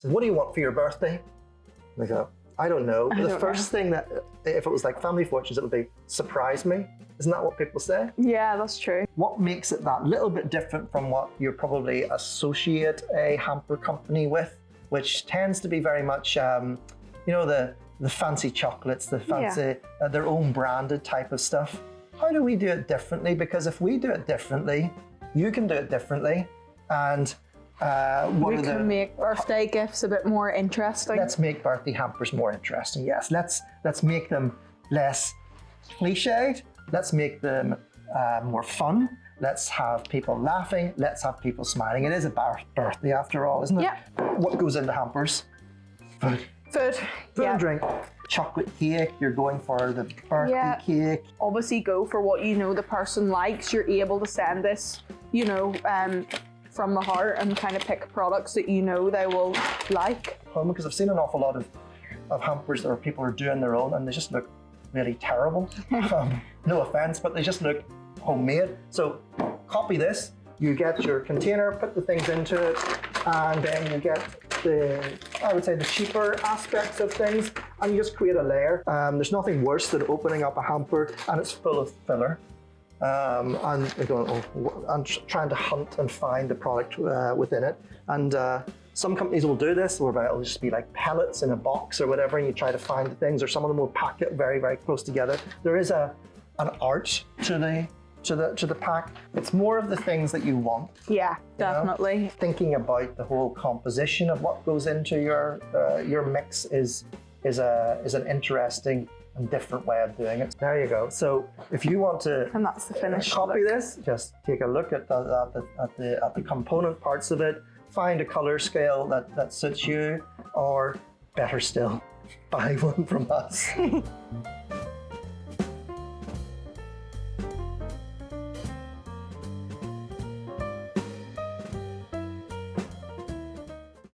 So what do you want for your birthday? They go, I don't know. The first thing that, if it was like family fortunes, it would be surprise me. Isn't that what people say? Yeah, that's true. What makes it that little bit different from what you probably associate a hamper company with, which tends to be very much, you know, the fancy chocolates, the fancy, their own branded type of stuff. How do we do it differently? Because if we do it differently, you can do it differently. And we can make birthday gifts a bit more interesting. Let's make birthday hampers more interesting. Yes, let's make them less cliched. Let's make them more fun. Let's have people laughing. Let's have people smiling. It is a birthday after all, isn't it? Yeah. What goes into hampers? Food. Food. And drink. Chocolate cake, you're going for the birthday cake. Obviously go for what you know the person likes. You're able to send this, you know, from the heart and kind of pick products that you know they will like. Because I've seen an awful lot of hampers where people are doing their own and they just look really terrible. No offense, but they just look homemade. So copy this, you get your container, put the things into it, and then you get I would say the cheaper aspects of things, and you just create a layer. There's nothing worse than opening up a hamper and it's full of filler. And they're going, and trying to hunt and find the product within it. And some companies will do this, where it'll just be like pellets in a box or whatever, and you try to find the things, or some of them will pack it very, very close together. There is an art to the pack. It's more of the things that you want. Yeah, definitely. You know? Thinking about the whole composition of what goes into your mix is an interesting and different way of doing it. There you go. So if you want to and that's the finished copy look. this, just take a look at the component parts of it, find a color scale that suits you, or better still, buy one from us.